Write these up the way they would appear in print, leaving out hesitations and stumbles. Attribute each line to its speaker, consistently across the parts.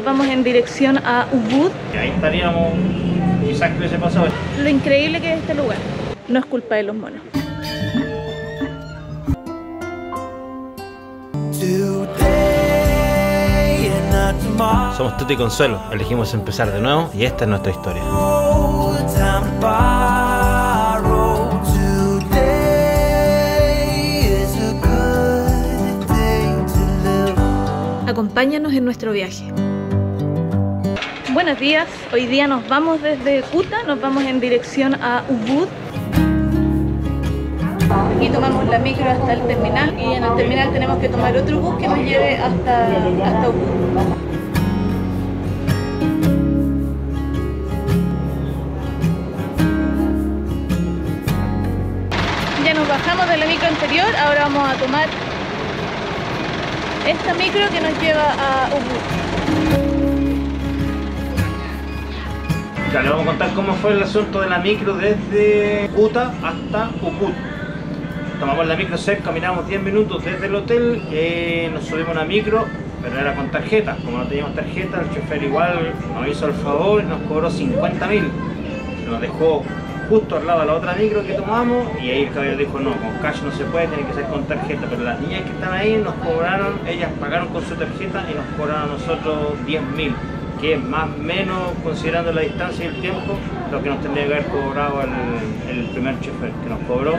Speaker 1: Vamos en dirección a Ubud.
Speaker 2: Y ahí estaríamos, quizás que hubiese pasado.
Speaker 1: Lo increíble que es este lugar. No es culpa de los monos.
Speaker 2: Somos Tuto y Consuelo, elegimos empezar de nuevo y esta es nuestra historia.
Speaker 1: Acompáñanos en nuestro viaje. Buenos días, hoy día nos vamos desde Kuta, nos vamos en dirección a Ubud. Aquí tomamos la micro hasta el terminal y en el terminal tenemos que tomar otro bus que nos lleve hasta Ubud. Ya nos bajamos de la micro anterior, ahora vamos a tomar esta micro que nos lleva a Ubud.
Speaker 2: Ya les vamos a contar cómo fue el asunto de la micro desde Kuta hasta Ubud. Tomamos la micro cerca, caminamos 10 minutos desde el hotel, nos subimos a una micro, pero era con tarjeta. Como no teníamos tarjeta, el chofer igual nos hizo el favor y nos cobró 50.000. Nos dejó justo al lado de la otra micro que tomamos y ahí el caballero dijo no, con cash no se puede, tiene que ser con tarjeta. Pero las niñas que están ahí nos cobraron, ellas pagaron con su tarjeta y nos cobraron a nosotros 10.000, que es más o menos, considerando la distancia y el tiempo, lo que nos tendría que haber cobrado el primer chofer, que nos cobró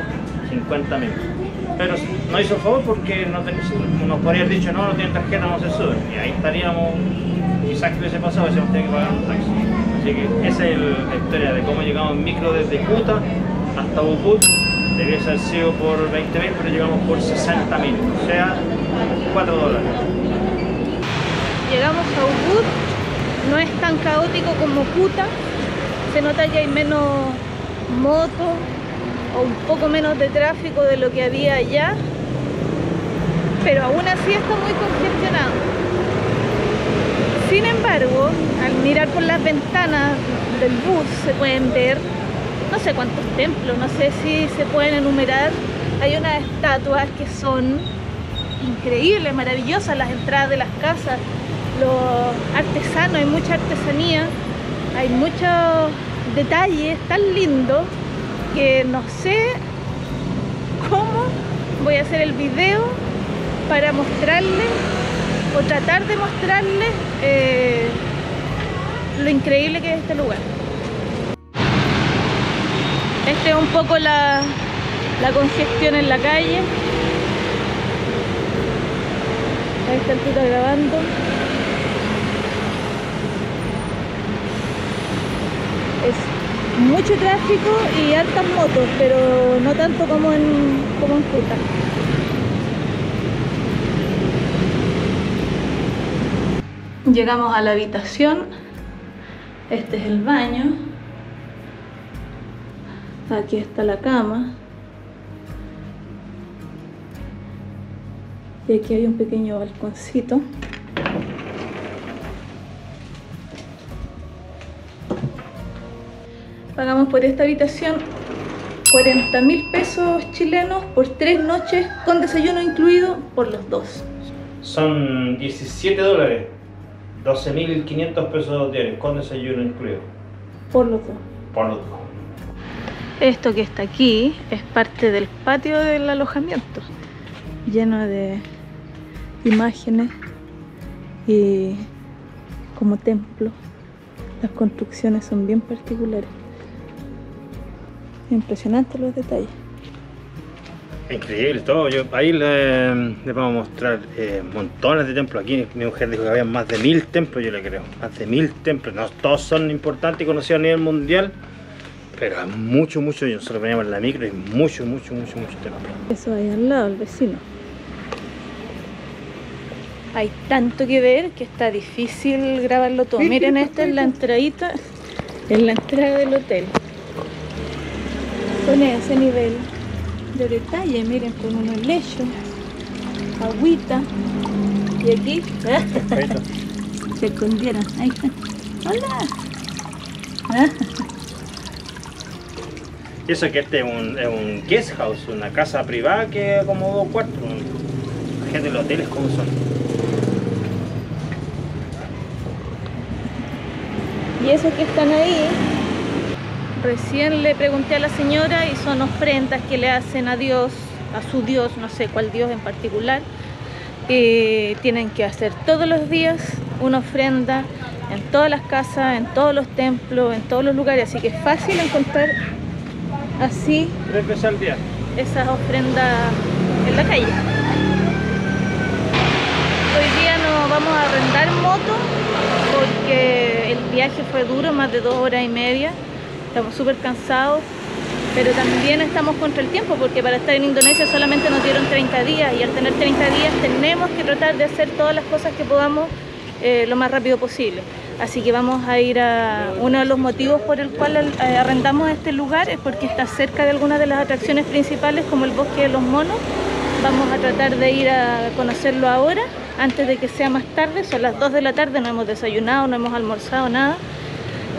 Speaker 2: 50.000. Pero no hizo favor porque nos podría haber dicho no tienen tarjeta, no se sube. Y ahí estaríamos, quizás que hubiese pasado, si hemos tenido que pagar un taxi. Así que esa es la historia de cómo llegamos en micro desde Kuta hasta Ubud. Debiese haber sido por 20.000, pero llegamos por 60.000, o sea, $4.
Speaker 1: Llegamos a Ubud, no es tan caótico como Kuta, se nota que hay menos motos o un poco menos de tráfico de lo que había allá, pero aún así está muy congestionado. Sin embargo, al mirar por las ventanas del bus se pueden ver no sé cuántos templos, no sé si se pueden enumerar. Hay unas estatuas que son increíbles, maravillosas, las entradas de las casas, los artesanos, hay mucha artesanía, hay muchos detalles tan lindos que no sé cómo voy a hacer el video para mostrarles o tratar de mostrarles lo increíble que es este lugar. Este es un poco la congestión en la calle. Ahí está el Tuta grabando. Es mucho tráfico y hartas motos, pero no tanto como en Kuta. Llegamos a la habitación. Este es el baño. Aquí está la cama. Y aquí hay un pequeño balconcito. Pagamos por esta habitación 40.000 pesos chilenos por 3 noches con desayuno incluido por los dos.
Speaker 2: Son $17, 12.500 pesos diarios con desayuno incluido.
Speaker 1: Por los dos.
Speaker 2: Por los dos.
Speaker 1: Esto que está aquí es parte del patio del alojamiento, lleno de imágenes y como templo. Las construcciones son bien particulares. Impresionantes los detalles.
Speaker 2: Increíble todo. Ahí les vamos a mostrar montones de templos. Aquí mi mujer dijo que había más de 1.000 templos, yo le creo. Más de 1.000 templos. No todos son importantes y conocidos a nivel mundial, pero hay mucho. Nosotros veníamos en la micro y mucho templos.
Speaker 1: Eso ahí al lado, el vecino. Hay tanto que ver que está difícil grabarlo todo. Miren, esta es la entradita, es la entrada del hotel. Con ese nivel de detalle, miren, con unos lechos, agüita, y aquí se escondieron. Ahí está. Hola.
Speaker 2: Y eso que este es un guest house, una casa privada que como 2 cuartos. La gente de los hoteles como son.
Speaker 1: Y esos que están ahí, recién le pregunté a la señora y son ofrendas que le hacen a Dios, a su Dios, no sé cuál Dios en particular. Tienen que hacer todos los días una ofrenda en todas las casas, en todos los templos, en todos los lugares, así que es fácil encontrar así
Speaker 2: 3 veces al día
Speaker 1: esas ofrendas en la calle. Hoy día no vamos a arrendar moto porque el viaje fue duro, más de 2 horas y media, estamos súper cansados, pero también estamos contra el tiempo porque para estar en Indonesia solamente nos dieron 30 días y al tener 30 días tenemos que tratar de hacer todas las cosas que podamos lo más rápido posible. Así que vamos a ir a... Uno de los motivos por el cual arrendamos este lugar es porque está cerca de algunas de las atracciones principales como el Bosque de los Monos. Vamos a tratar de ir a conocerlo ahora, antes de que sea más tarde. Son las 2 de la tarde, no hemos desayunado, no hemos almorzado, nada.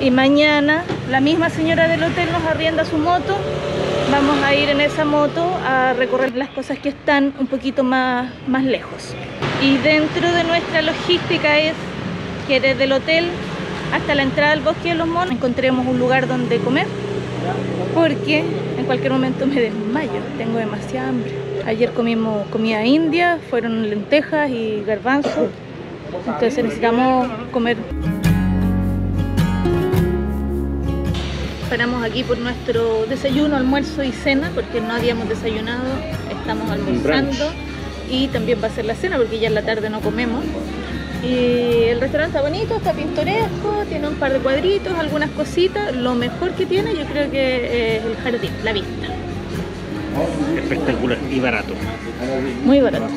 Speaker 1: Y mañana la misma señora del hotel nos arrienda su moto. Vamos a ir en esa moto a recorrer las cosas que están un poquito más lejos. Y dentro de nuestra logística es que desde el hotel hasta la entrada al Bosque de los Monos encontremos un lugar donde comer, porque en cualquier momento me desmayo, tengo demasiada hambre. Ayer comimos comida india, fueron lentejas y garbanzos, entonces necesitamos comer. Paramos aquí por nuestro desayuno, almuerzo y cena, porque no habíamos desayunado, estamos almorzando y también va a ser la cena porque ya en la tarde no comemos. Y el restaurante está bonito, está pintoresco, tiene un par de cuadritos, algunas cositas. Lo mejor que tiene yo creo que es el jardín, la vista.
Speaker 2: Espectacular y barato.
Speaker 1: Muy barato.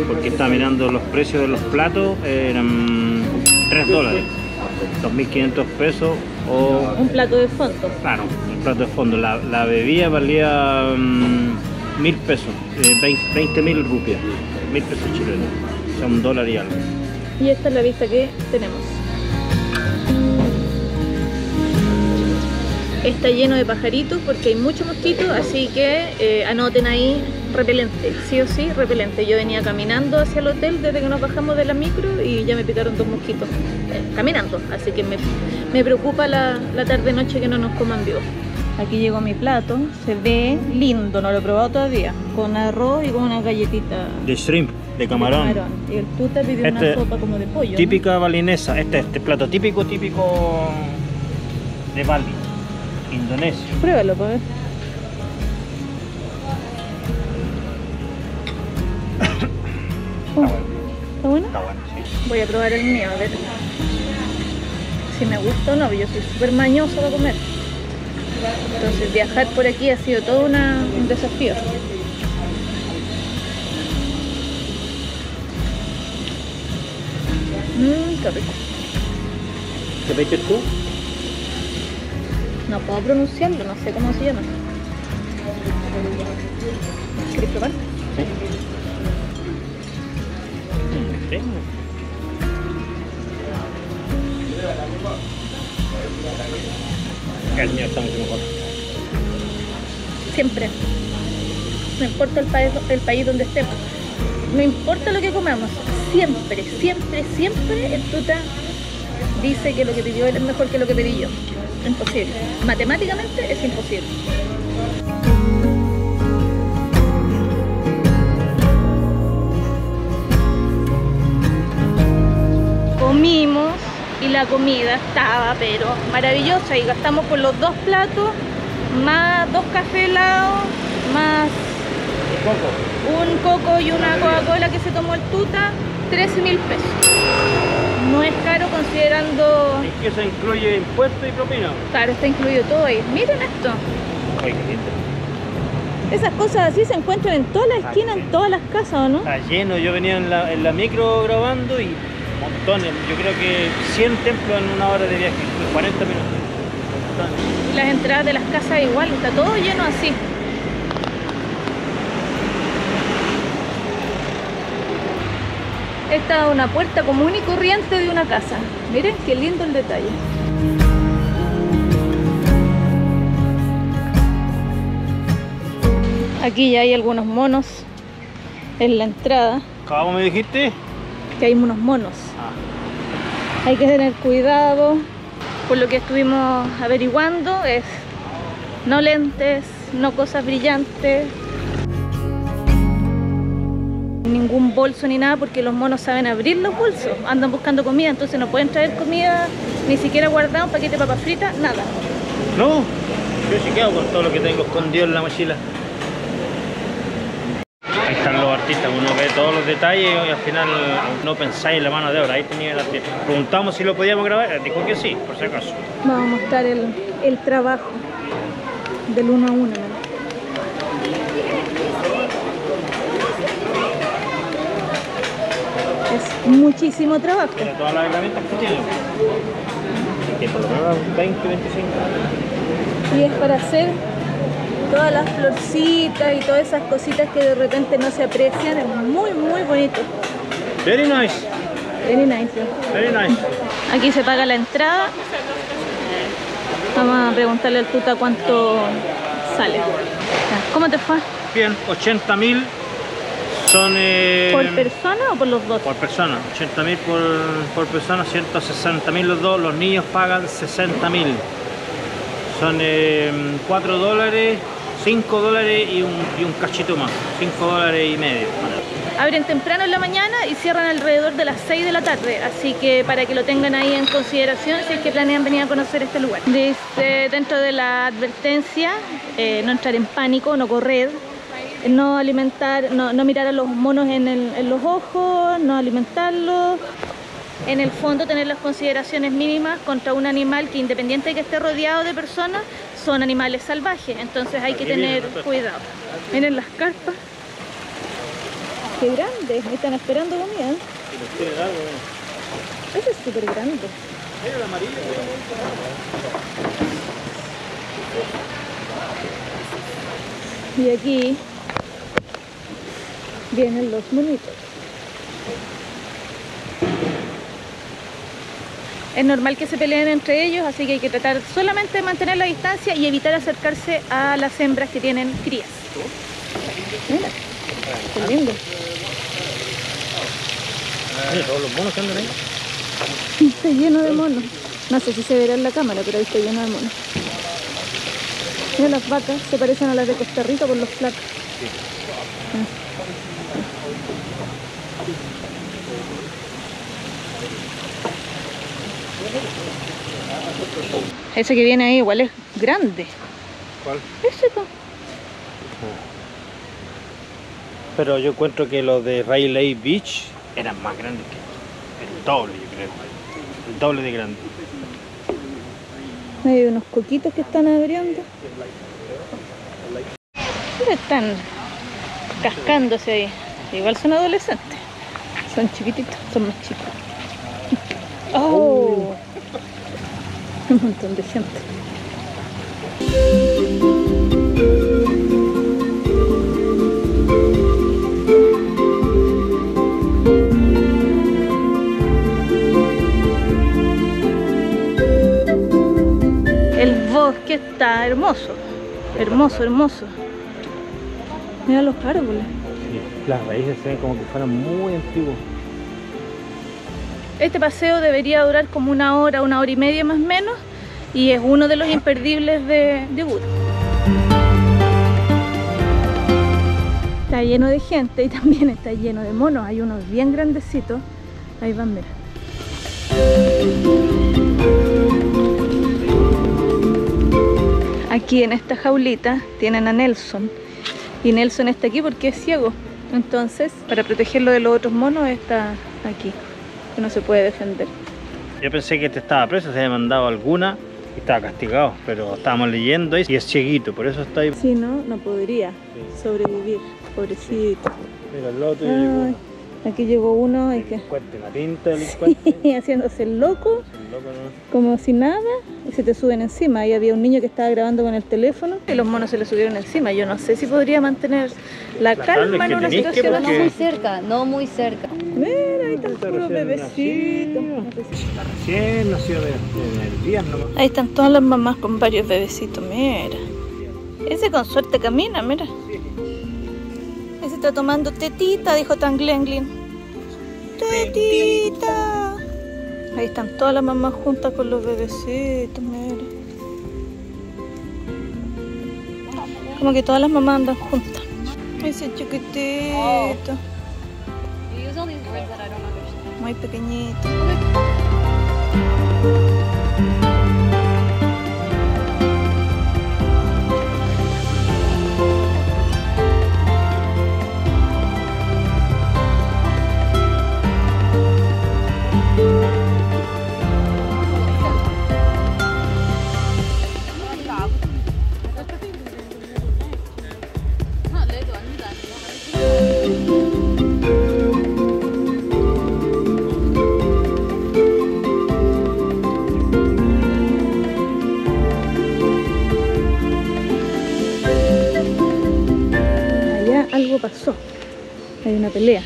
Speaker 2: Porque estaba mirando los precios de los platos, eran $3, 2.500 pesos o...
Speaker 1: Un plato de fondo.
Speaker 2: Claro, un plato de fondo. La bebida valía 1.000 pesos, 20.000 rupias, 1.000 pesos chilenos, o sea, $1 y algo.
Speaker 1: Y esta es la vista que tenemos. Está lleno de pajaritos porque hay muchos mosquitos, así que anoten ahí repelente, sí o sí repelente. Yo venía caminando hacia el hotel desde que nos bajamos de la micro y ya me picaron 2 mosquitos caminando, así que me preocupa la tarde-noche que no nos coman vivos. Aquí llegó mi plato, se ve lindo, no lo he probado todavía, con arroz y con una galletita
Speaker 2: de shrimp, de camarón.
Speaker 1: Y el tuta pidió una sopa como de pollo.
Speaker 2: Típica, ¿no? Balinesa, este plato típico de Bali, Indonesia.
Speaker 1: Pruébalo, para ver. ¿Está bueno?
Speaker 2: Está bueno, sí.
Speaker 1: Voy a probar el mío, a ver si me gusta o no, yo soy súper mañosa para comer. Entonces viajar por aquí ha sido todo un desafío. Qué rico.
Speaker 2: ¿Qué pediste tú?
Speaker 1: No puedo pronunciarlo, no sé cómo se llama. ¿Quieres probar?
Speaker 2: Sí. El mío está mucho mejor.
Speaker 1: Siempre. No importa el país donde estemos. No importa lo que comamos. Siempre, siempre, siempre el tuta dice que lo que pidió él es mejor que lo que pedí yo. Imposible. Matemáticamente es imposible. Comimos y la comida estaba pero maravillosa y gastamos por los 2 platos más 2 cafés helados más un coco y una Coca-Cola que se tomó el tuta, 13.000 pesos. No es caro considerando...
Speaker 2: ¿Y que eso incluye impuestos y propina?
Speaker 1: Claro, está incluido todo ahí. Miren esto.
Speaker 2: Ay, qué lindo.
Speaker 1: Esas cosas así se encuentran en todas las esquinas, en todas las casas, ¿o no?
Speaker 2: Está lleno, yo venía en la micro grabando y montones, yo creo que 100 templos en una hora de viaje, 40 minutos. Montones.
Speaker 1: Las entradas de las casas igual, está todo lleno así. Esta es una puerta común y corriente de una casa. Miren qué lindo el detalle. Aquí ya hay algunos monos en la entrada.
Speaker 2: ¿Cómo me dijiste?
Speaker 1: Que hay unos monos.
Speaker 2: Ah.
Speaker 1: Hay que tener cuidado. por lo que estuvimos averiguando, es no lentes, no cosas brillantes, ningún bolso ni nada, porque los monos saben abrir los bolsos, andan buscando comida, entonces no pueden traer comida, ni siquiera guardar un paquete de papas fritas, nada.
Speaker 2: No, yo sí quedo con todo lo que tengo escondido en la mochila. Ahí están los artistas, uno ve todos los detalles y al final no pensáis en la mano de obra. Ahí tenía el artista. Preguntamos si lo podíamos grabar, dijo que sí, por si acaso.
Speaker 1: Vamos a mostrar el trabajo del uno a uno, ¿no? Es muchísimo trabajo.
Speaker 2: Mira todas las herramientas que tiene. Que por lo menos 20, 25 años.
Speaker 1: Y es para hacer todas las florcitas y todas esas cositas que de repente no se aprecian. Es muy, muy bonito.
Speaker 2: Very nice.
Speaker 1: Very nice.
Speaker 2: Very nice.
Speaker 1: Aquí se paga la entrada. Vamos a preguntarle al tuta cuánto sale. ¿Cómo te fue?
Speaker 2: Bien, 80.000 son...
Speaker 1: ¿Por persona o por los dos?
Speaker 2: Por persona, 80.000 por persona, 160.000 los dos. Los niños pagan 60.000. Son $4, $5 y un cachito más, $5.50.
Speaker 1: Abren temprano en la mañana y cierran alrededor de las 6 de la tarde, así que para que lo tengan ahí en consideración si es que planean venir a conocer este lugar. Dice dentro de la advertencia, no entrar en pánico, no correr, no alimentar, no mirar a los monos en los ojos, no alimentarlos. En el fondo tener las consideraciones mínimas contra un animal que, independiente de que esté rodeado de personas, son animales salvajes, entonces hay que tener cuidado. Miren las carpas, qué grandes, me están esperando comida. Ese es súper grande.
Speaker 2: Mira el amarillo.
Speaker 1: Y aquí vienen los monitos. Es normal que se peleen entre ellos, así que hay que tratar solamente de mantener la distancia y evitar acercarse a las hembras que tienen crías. Mira, qué lindo.
Speaker 2: Mira todos los monos que andan ahí.
Speaker 1: Está lleno de monos. No sé si se verá en la cámara, pero ahí está lleno de monos. Mira, las vacas se parecen a las de Costa Rica por los flacos. Ese que viene ahí igual es grande.
Speaker 2: ¿Cuál?
Speaker 1: Ese po.
Speaker 2: Pero yo encuentro que los de Rayleigh Beach eran más grandes que estos. El doble, yo creo. El doble de grande.
Speaker 1: Hay unos coquitos que están abriendo. Mira, están cascándose ahí. Igual son adolescentes. Son chiquititos, son más chicos. ¡Oh! Un montón de gente. El bosque está hermoso. Hermoso, hermoso. Mira los árboles.
Speaker 2: Sí, las raíces se ven como que fueran muy antiguos.
Speaker 1: Este paseo debería durar como una hora y media más o menos, y es uno de los imperdibles de Ubud. Está lleno de gente y también está lleno de monos. Hay unos bien grandecitos. Ahí van, mira. Aquí en esta jaulita tienen a Nelson, y Nelson está aquí porque es ciego. Entonces, para protegerlo de los otros monos, está aquí, que no se puede defender.
Speaker 2: Yo pensé que este estaba preso, se había mandado alguna y estaba castigado, pero estábamos leyendo y es cieguito, por eso está ahí.
Speaker 1: Si no, no podría sobrevivir, pobrecito.
Speaker 2: Mira, el otro
Speaker 1: Ay, aquí llegó uno y que...
Speaker 2: delincuente, una pinta de delincuente.
Speaker 1: Sí, haciéndose el loco,
Speaker 2: ¿No?
Speaker 1: como si nada, y se te suben encima. Ahí había un niño que estaba grabando con el teléfono y los monos se le subieron encima. Yo no sé si podría mantener la calma en una situación
Speaker 3: No
Speaker 1: así.
Speaker 3: muy cerca, no muy cerca.
Speaker 1: Mira, ahí están puros bebecitos.
Speaker 2: Recién nació del día nomás.
Speaker 1: Ahí están todas las mamás con varios bebecitos, mira. Ese con suerte camina, mira. Ese está tomando tetita, dijo Tanglenglin. Tetita. Ahí están todas las mamás juntas con los bebecitos, mira. Como que todas las mamás andan juntas. Ese chiquitito. Muy pequeñito. Algo pasó, hay una pelea.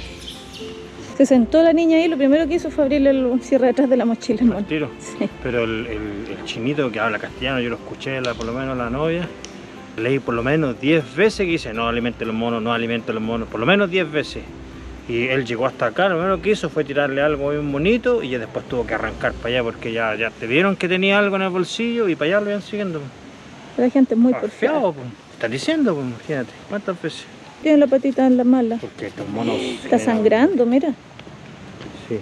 Speaker 1: Se sentó la niña ahí, lo primero que hizo fue abrirle el cierre detrás de la mochila.
Speaker 2: ¿Al tiro?
Speaker 1: Sí.
Speaker 2: Pero el chinito que habla castellano, yo lo escuché, por lo menos la novia, leí por lo menos 10 veces que dice no alimente los monos, no alimente los monos, por lo menos 10 veces. Y él llegó hasta acá, lo primero que hizo fue tirarle algo bien bonito y ya después tuvo que arrancar para allá porque ya te vieron que tenía algo en el bolsillo y para allá lo iban siguiendo.
Speaker 1: La gente es muy porfiada.
Speaker 2: ¿Estás diciendo? Pues, imagínate, ¿cuántas veces?
Speaker 1: Tiene la patita en la mala.
Speaker 2: Porque estos monos...
Speaker 1: Está sangrando, mira.
Speaker 2: Sí.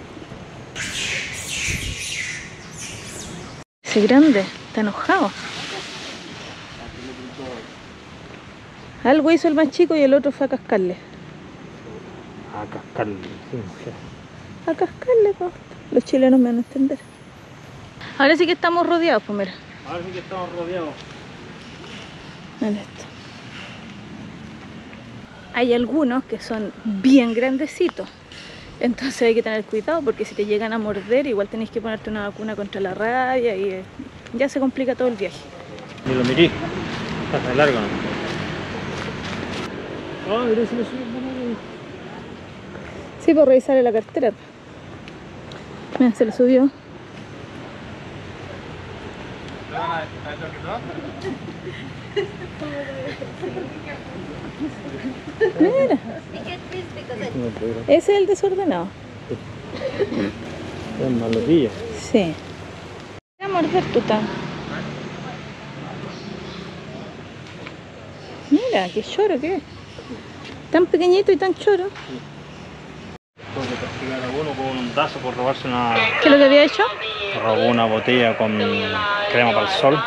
Speaker 1: Ese grande, está enojado. Algo hizo el más chico y el otro fue a cascarle.
Speaker 2: A cascarle, sí, mujer.
Speaker 1: A cascarle, pues. Los chilenos me van a entender. Ahora sí que estamos rodeados, pues mira.
Speaker 2: Ahora sí que estamos rodeados.
Speaker 1: Miren esto. Hay algunos que son bien grandecitos, entonces hay que tener cuidado porque si te llegan a morder igual tenés que ponerte una vacuna contra la rabia y ya se complica todo el viaje.
Speaker 2: Ni lo miré, está largo, ¿no? Ah, mira si lo subí.
Speaker 1: Sí, por revisarle la cartera. Mira, se le subió. Mira, ese es el desordenado.
Speaker 2: Es malotilla.
Speaker 1: Sí. Voy a morder tu tan. Mira, qué choro que es. Tan pequeñito y tan choro.
Speaker 2: Puede castigar a uno con un tazo por robarse una...
Speaker 1: ¿Qué es lo que había hecho?
Speaker 2: Robó una botella con crema para el sol.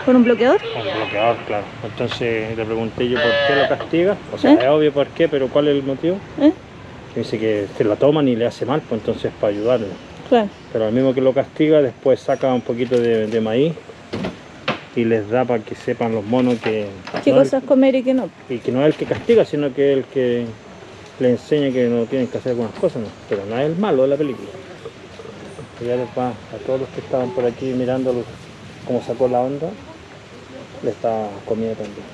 Speaker 1: ¿Con un bloqueador?
Speaker 2: Un bloqueador, claro. Entonces le pregunté yo por qué lo castiga. O sea, es obvio por qué, pero ¿cuál es el motivo? Dice que se la toman y le hace mal, pues entonces para ayudarle.
Speaker 1: Claro.
Speaker 2: Pero al mismo que lo castiga, después saca un poquito de maíz y les da para que sepan los monos que...
Speaker 1: ¿Qué
Speaker 2: no
Speaker 1: cosas comer y qué no?
Speaker 2: Y que no es el que castiga, sino que es el que le enseña que no tienen que hacer algunas cosas, ¿no? Pero no es el malo de la película. Y ya después a todos los que estaban por aquí mirando cómo sacó la onda, le está comiendo también.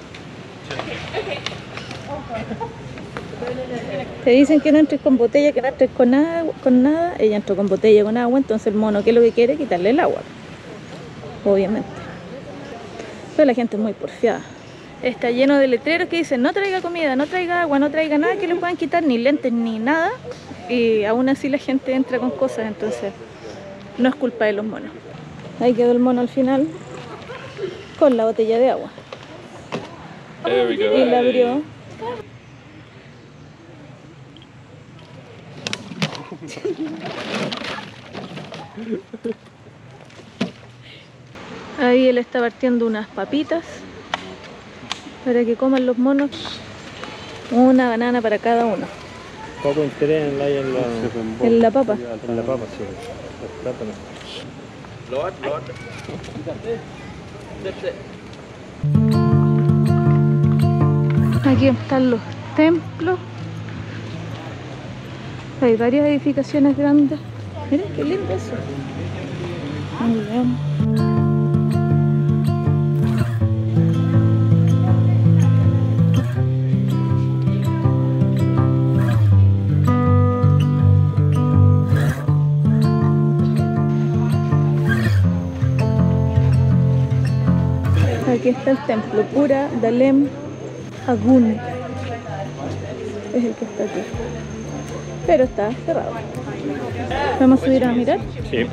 Speaker 1: Te dicen que no entres con botella, que no entres con agua, con nada. Ella entró con botella, con agua, entonces el mono, ¿qué es lo que quiere? Quitarle el agua. Obviamente. Pero la gente es muy porfiada. Está lleno de letreros que dicen no traiga comida, no traiga agua, no traiga nada que le puedan quitar, ni lentes, ni nada. Y aún así la gente entra con cosas, entonces no es culpa de los monos. Ahí quedó el mono al final con la botella de agua. Y la abrió. Ahí él está partiendo unas papitas para que coman los monos. Una banana para cada uno.
Speaker 2: Poco interés en
Speaker 1: la papa.
Speaker 2: En la papa, sí. Los plátanos.
Speaker 1: Aquí están los templos. Hay varias edificaciones grandes. Miren qué lindo eso. Muy bien. Aquí está el templo Pura Dalem Agun. Es el que está aquí. Pero está cerrado. ¿Vamos a subir a mirar?
Speaker 2: Sí.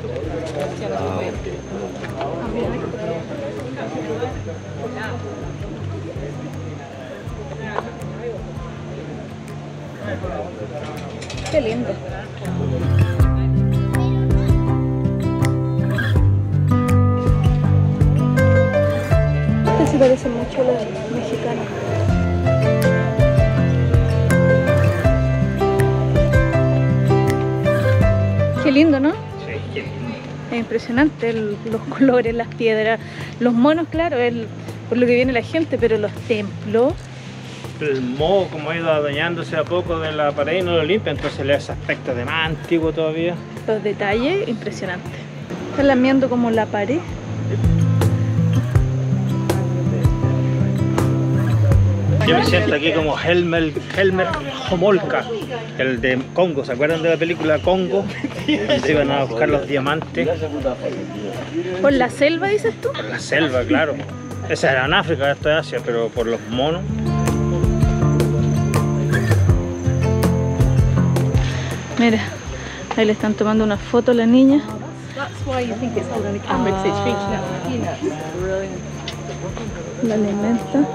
Speaker 1: Qué lindo. Este se parece mucho a los mexicanos. Qué lindo, ¿no?
Speaker 2: Sí, qué lindo.
Speaker 1: Es impresionante los colores, las piedras, los monos, claro, por lo que viene la gente, pero los templos.
Speaker 2: El moho, como ha ido dañándose a poco de la pared y no lo limpia, entonces le da ese aspecto de más antiguo todavía.
Speaker 1: Los detalles, impresionantes. Están lameando como la pared.
Speaker 2: Yo me siento aquí como Helmer Homolka, el de Congo. ¿Se acuerdan de la película Congo? Donde iban a buscar los diamantes.
Speaker 1: ¿Por la selva, dices tú?
Speaker 2: Por la selva, claro. Esa era en África, esto es Asia, pero por los monos.
Speaker 1: Mira, ahí le están tomando una foto a la niña. La alimenta.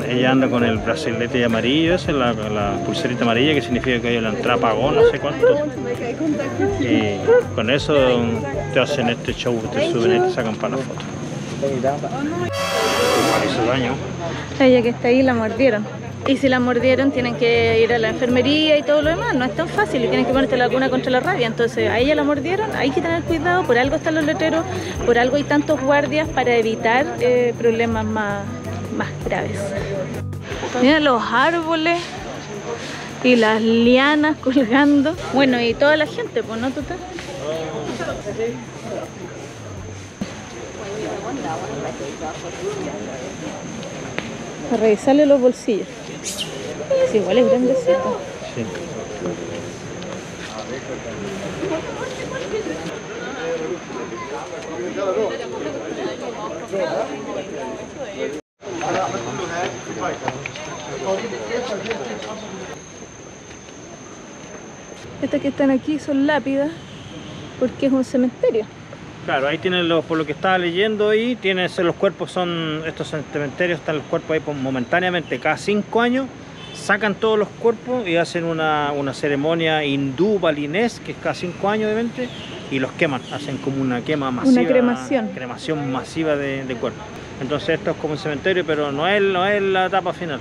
Speaker 2: Ella anda con el bracelete amarillo, esa es la pulserita amarilla, que significa que hay la entrada pagó, no sé cuánto. Y con eso te hacen este show, te suben y te sacan para la foto. Hizo daño.
Speaker 1: A ella que está ahí la mordieron. Y si la mordieron tienen que ir a la enfermería y todo lo demás. No es tan fácil y tienen que ponerte la vacuna contra la rabia. Entonces a ella la mordieron, hay que tener cuidado. Por algo están los letreros, por algo hay tantos guardias para evitar problemas más graves. Mira los árboles y las lianas colgando. Bueno, y toda la gente, pues, ¿no, Tuta? A revisarle los bolsillos. Sí, igual es grandecito.
Speaker 2: Sí.
Speaker 1: Estas que están aquí son lápidas porque es un cementerio.
Speaker 2: Claro, ahí tienen por lo que estaba leyendo ahí, los cuerpos son, estos cementerios están los cuerpos ahí momentáneamente, cada 5 años sacan todos los cuerpos y hacen una ceremonia hindú balinés, que es cada 5 años obviamente, y los queman, hacen como una quema masiva.
Speaker 1: Una cremación.
Speaker 2: Cremación masiva de cuerpos. Entonces esto es como un cementerio, pero no es la etapa final.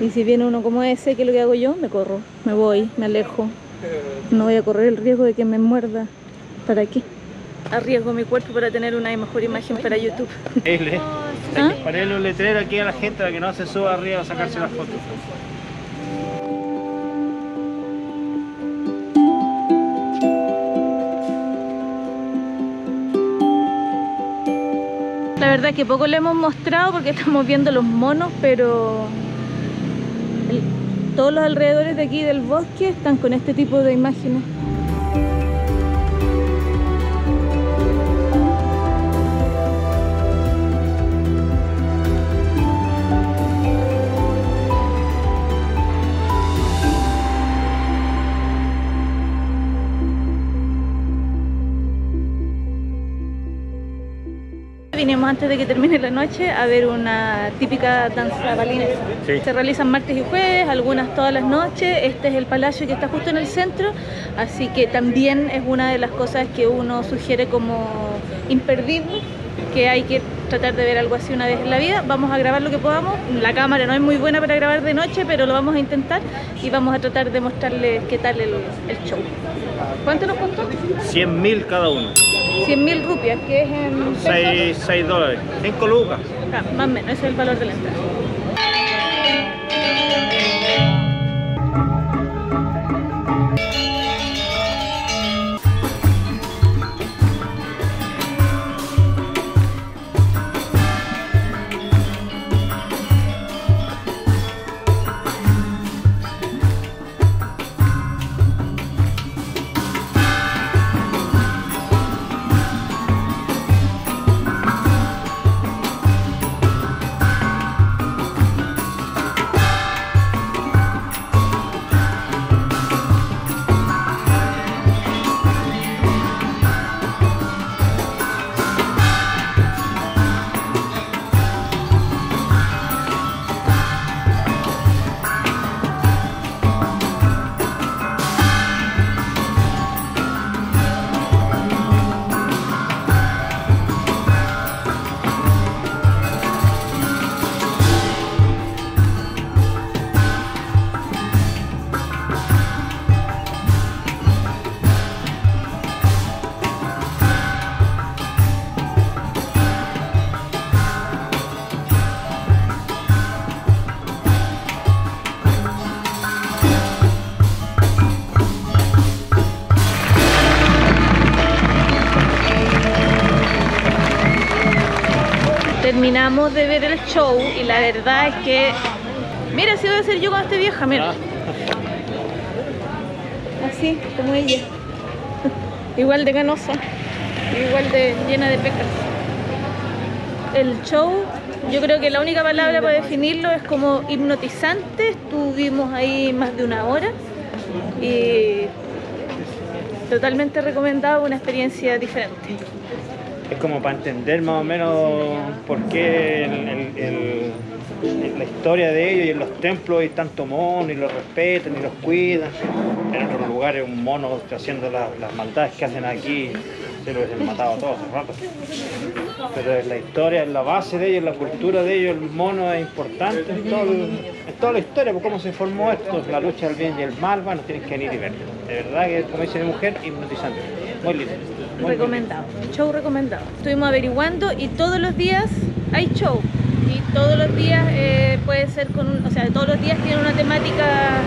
Speaker 1: Y si viene uno como ese, ¿qué es lo que hago yo? Me corro, me voy, me alejo. No voy a correr el riesgo de que me muerda. ¿Para qué? Arriesgo mi cuerpo para tener una mejor imagen para YouTube.
Speaker 2: Hay que ponerle un letrero aquí a la gente para que no se suba arriba a sacarse las fotos.
Speaker 1: La verdad que poco le hemos mostrado porque estamos viendo los monos, pero todos los alrededores de aquí del bosque están con este tipo de imágenes. Vinimos antes de que termine la noche a ver una típica danza balinesa.
Speaker 2: Sí.
Speaker 1: Se realizan martes y jueves, algunas todas las noches. Este es el palacio que está justo en el centro, así que también es una de las cosas que uno sugiere como imperdible, que hay que tratar de ver algo así una vez en la vida. Vamos a grabar lo que podamos. La cámara no es muy buena para grabar de noche, pero lo vamos a intentar y vamos a tratar de mostrarles qué tal el show. ¿Cuánto nos costó?
Speaker 2: 100.000 cada uno.
Speaker 1: 100.000 rupias, que es en pesos.
Speaker 2: 6 dólares, 5 lucas.
Speaker 1: Ah, más o menos, ese es el valor de la entrada. terminamos de ver el show y la verdad es que... Mira, así voy a ser yo cuando esté vieja, mira. Así, como ella. Igual de canosa, igual de llena de pecas. El show, yo creo que la única palabra para definirlo es como hipnotizante. Estuvimos ahí más de una hora y totalmente recomendado, una experiencia diferente.
Speaker 2: Es como para entender más o menos por qué la historia de ellos y en los templos hay tanto mono y los respetan y los cuidan. En otros lugares un mono haciendo las maldades que hacen aquí se lo hubiesen matado a todos hace rato. Pero es la historia, es la base de ellos, la cultura de ellos, el mono es importante en toda la historia, por cómo se formó esto, la lucha del bien y el mal. Bueno, tienen que venir y verlo. De verdad que, como dice mi mujer, hipnotizante. Muy lindo.
Speaker 1: Recomendado, show recomendado. Estuvimos averiguando y todos los días hay show. Y todos los días puede ser todos los días tienen una temática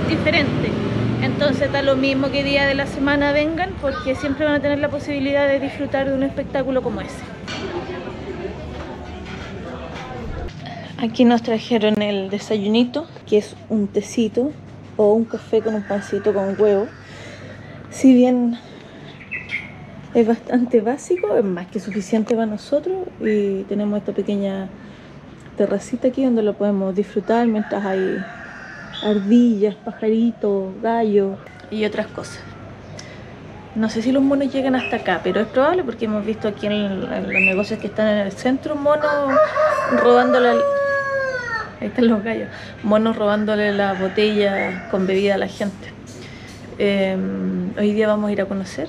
Speaker 1: diferente. Entonces da lo mismo que día de la semana vengan, porque siempre van a tener la posibilidad de disfrutar de un espectáculo como ese. Aquí nos trajeron el desayunito, que es un tecito o un café con un pancito con huevo. Si bien es bastante básico, es más que suficiente para nosotros, y tenemos esta pequeña terracita aquí donde lo podemos disfrutar mientras hay ardillas, pajaritos, gallos y otras cosas. No sé si los monos llegan hasta acá, pero es probable porque hemos visto aquí en los negocios que están en el centro monos robándole ahí están los gallos, monos robándole las botellas con bebida a la gente. Hoy día vamos a ir a conocer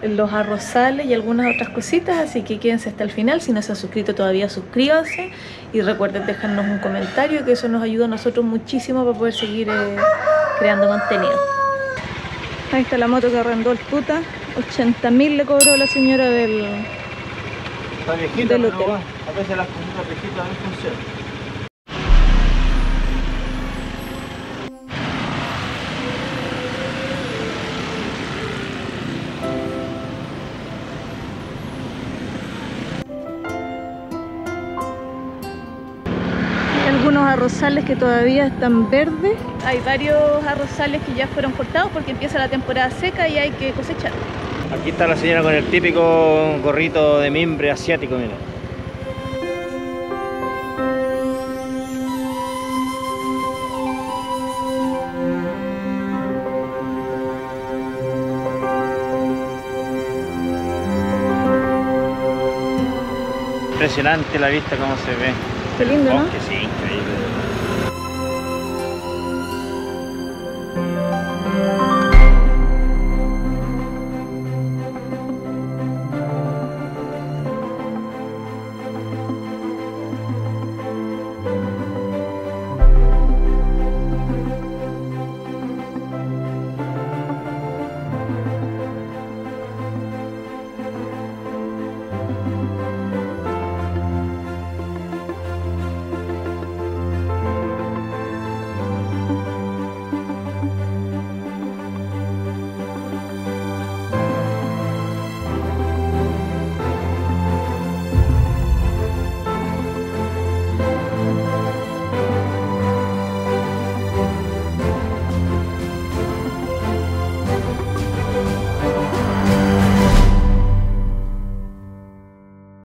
Speaker 1: los arrozales y algunas otras cositas, así que quédense hasta el final. Si no se han suscrito todavía, suscríbanse y recuerden dejarnos un comentario, que eso nos ayuda a nosotros muchísimo para poder seguir creando contenido. Ahí está la moto que arrendó el puta, 80.000 le cobró la señora del hotel.
Speaker 2: A veces las cositas viejitas no funcionan.
Speaker 1: Algunos arrozales que todavía están verdes. Hay varios arrozales que ya fueron cortados porque empieza la temporada seca y hay que cosechar.
Speaker 2: Aquí está la señora con el típico gorrito de mimbre asiático, mira. Impresionante la vista, cómo se ve.
Speaker 1: Qué lindo, ¿no?
Speaker 2: Sí, increíble.